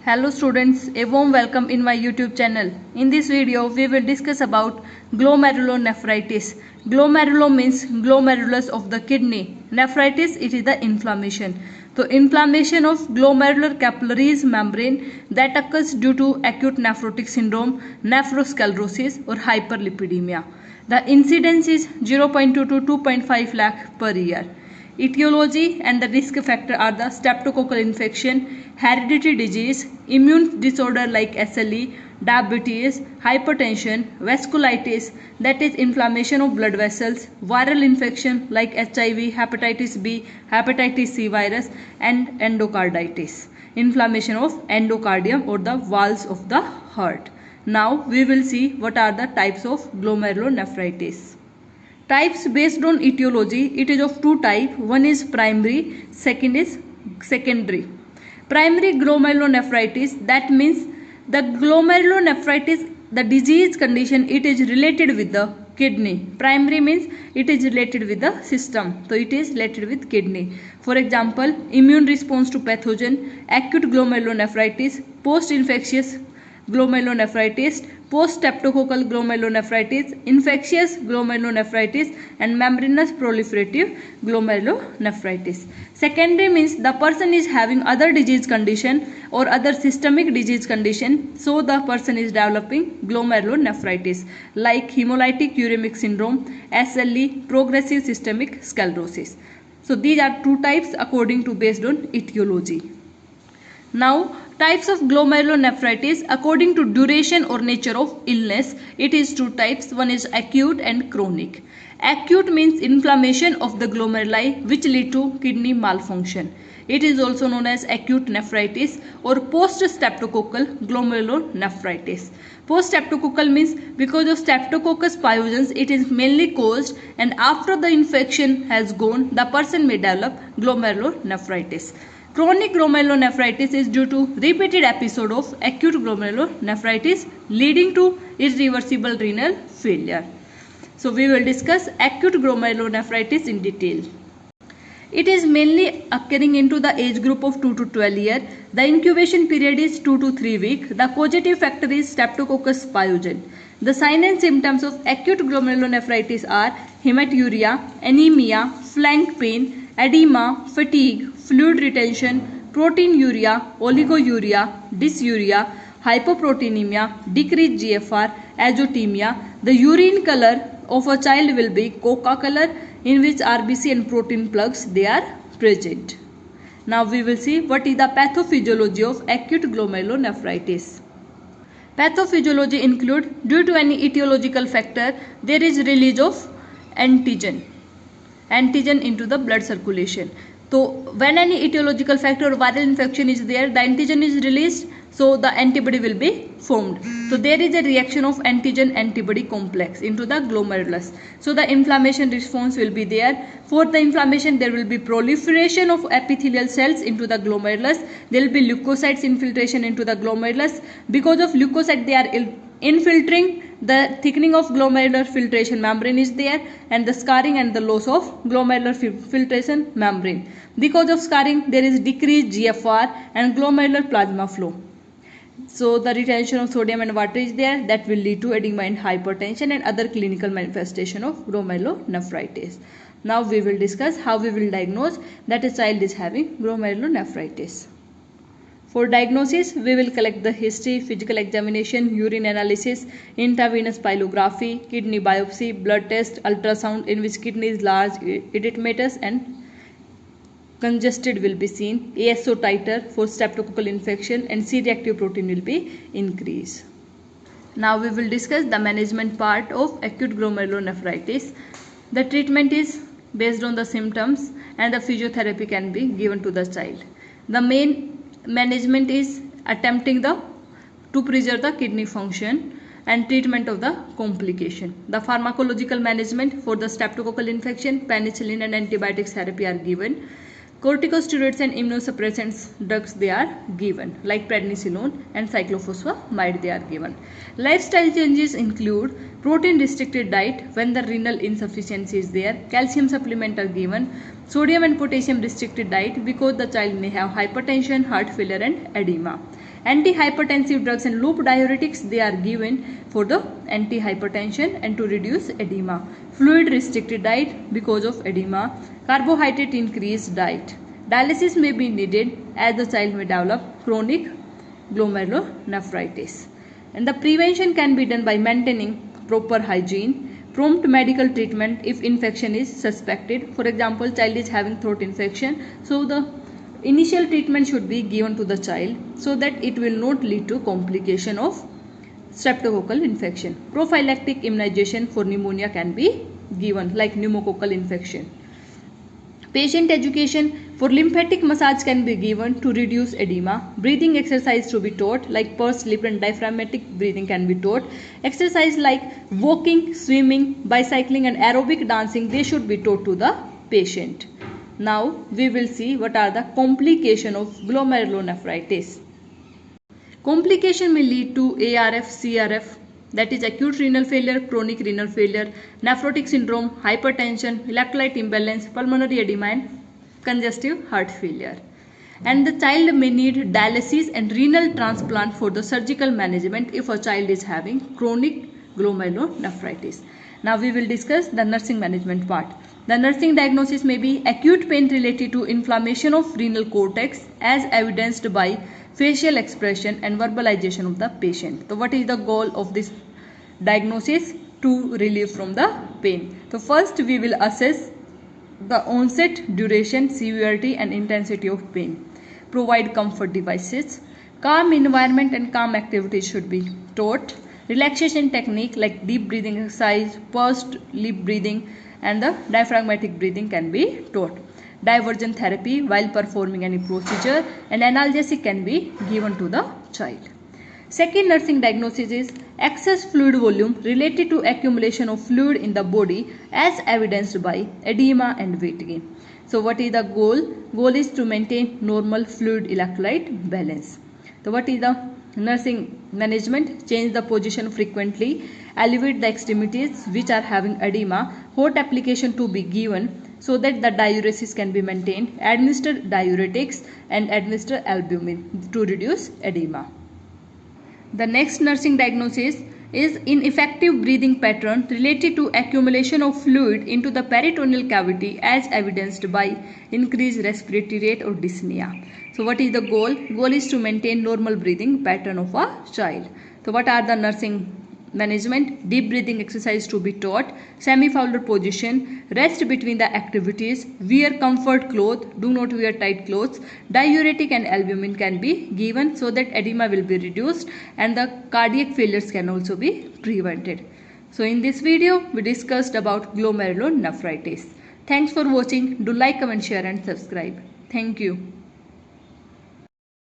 Hello students, a warm welcome in my YouTube channel. In this video, we will discuss about glomerulonephritis. Glomerulo means glomerulus of the kidney. Nephritis, it is the inflammation. So inflammation of glomerular capillaries membrane that occurs due to acute nephrotic syndrome, nephrosclerosis or hyperlipidemia. The incidence is 0.2 to 2.5 lakh per year. Etiology and the risk factor are the streptococcal infection, hereditary disease, immune disorder like SLE, diabetes, hypertension, vasculitis, that is inflammation of blood vessels, viral infection like HIV, hepatitis B, hepatitis C virus, and endocarditis, inflammation of endocardium or the walls of the heart. Now we will see what are the types of glomerulonephritis. Types based on etiology, it is of two types. One is primary, second is secondary. Primary glomerulonephritis, that means the glomerulonephritis, the disease condition, it is related with the kidney. Primary means it is related with the system, so it is related with kidney. For example, immune response to pathogen, acute glomerulonephritis, post-infectious glomerulonephritis, post-streptococcal glomerulonephritis, infectious glomerulonephritis, and membranous proliferative glomerulonephritis. Secondary means the person is having other disease condition or other systemic disease condition, so the person is developing glomerulonephritis like hemolytic uremic syndrome, SLE, progressive systemic sclerosis. So these are two types according to based on etiology. Now, types of glomerulonephritis according to duration or nature of illness, it is two types. One is acute and chronic. Acute means inflammation of the glomeruli which lead to kidney malfunction. It is also known as acute nephritis or post-streptococcal glomerulonephritis. Post-streptococcal means because of Streptococcus pyogenes it is mainly caused, and after the infection has gone the person may develop glomerulonephritis. Chronic glomerulonephritis is due to repeated episode of acute glomerulonephritis leading to irreversible renal failure. So we will discuss acute glomerulonephritis in detail. It is mainly occurring into the age group of 2 to 12 years. The incubation period is 2 to 3 weeks. The causative factor is Streptococcus pyogenes. The signs and symptoms of acute glomerulonephritis are hematuria, anemia, flank pain, edema, fatigue, fluid retention, proteinuria, oligouria, dysuria, hypoproteinemia, decreased GFR, azotemia. The urine color of a child will be coca color in which RBC and protein plugs they are present. Now we will see what is the pathophysiology of acute glomerulonephritis. Pathophysiology include due to any etiological factor there is release of antigen into the blood circulation. So when any etiological factor or viral infection is there, the antigen is released, so the antibody will be formed. So there is a reaction of antigen antibody complex into the glomerulus. So the inflammation response will be there. For the inflammation there will be proliferation of epithelial cells into the glomerulus. There will be leukocytes infiltration into the glomerulus. Because of leukocyte they are infiltrating, the thickening of glomerular filtration membrane is there, and the scarring and the loss of glomerular filtration membrane. Because of scarring there is decreased GFR and glomerular plasma flow. So the retention of sodium and water is there, that will lead to edema and hypertension and other clinical manifestation of glomerulonephritis. Now we will discuss how we will diagnose that a child is having glomerulonephritis. For diagnosis, we will collect the history, physical examination, urine analysis, intravenous pyelography, kidney biopsy, blood test, ultrasound in which kidney is large, edematous and congested will be seen, ASO titer for streptococcal infection, and C-reactive protein will be increased. Now we will discuss the management part of acute glomerulonephritis. The treatment is based on the symptoms and the physiotherapy can be given to the child. The main management is attempting to preserve the kidney function and treatment of the complication. The pharmacological management for the streptococcal infection, penicillin and antibiotics therapy are given. Corticosteroids and immunosuppressants drugs they are given like prednisolone and cyclophosphamide they are given. Lifestyle changes include protein restricted diet when the renal insufficiency is there, calcium supplement are given, sodium and potassium restricted diet because the child may have hypertension, heart failure and edema. Antihypertensive drugs and loop diuretics, they are given for the antihypertension and to reduce edema. Fluid restricted diet because of edema. Carbohydrate increased diet. Dialysis may be needed as the child may develop chronic glomerulonephritis. And the prevention can be done by maintaining proper hygiene, prompt medical treatment if infection is suspected. For example, child is having throat infection, so the initial treatment should be given to the child so that it will not lead to complication of streptococcal infection. Prophylactic immunization for pneumonia can be given, like pneumococcal infection. Patient education for lymphatic massage can be given to reduce edema. Breathing exercise to be taught, like pursed lip and diaphragmatic breathing can be taught. Exercise like walking, swimming, bicycling and aerobic dancing, they should be taught to the patient. Now we will see what are the complications of glomerulonephritis. Complication may lead to ARF, CRF, that is acute renal failure, chronic renal failure, nephrotic syndrome, hypertension, electrolyte imbalance, pulmonary edema and congestive heart failure. And the child may need dialysis and renal transplant for the surgical management if a child is having chronic glomerulonephritis. Now we will discuss the nursing management part. The nursing diagnosis may be acute pain related to inflammation of renal cortex as evidenced by facial expression and verbalization of the patient. So what is the goal of this diagnosis? To relieve from the pain. So first we will assess the onset, duration, severity and intensity of pain. Provide comfort devices. Calm environment and calm activities should be taught. Relaxation technique like deep breathing exercise, pursed lip breathing and the diaphragmatic breathing can be taught. Diversion therapy while performing any procedure and analgesic can be given to the child. Second nursing diagnosis is excess fluid volume related to accumulation of fluid in the body as evidenced by edema and weight gain. So what is the goal? Goal is to maintain normal fluid electrolyte balance. So what is the nursing management? Change the position frequently, elevate the extremities which are having edema, hot application to be given so that the diuresis can be maintained, administer diuretics and administer albumin to reduce edema. The next nursing diagnosis is ineffective breathing pattern related to accumulation of fluid into the peritoneal cavity as evidenced by increased respiratory rate or dyspnea. So what is the goal? Goal is to maintain normal breathing pattern of a child. So what are the nursing management? Deep breathing exercise to be taught, semi-fowler position, rest between the activities, wear comfort clothes, do not wear tight clothes, diuretic and albumin can be given so that edema will be reduced and the cardiac failures can also be prevented. So in this video we discussed about glomerulonephritis. Thanks for watching. Do like, comment, share and subscribe. Thank you.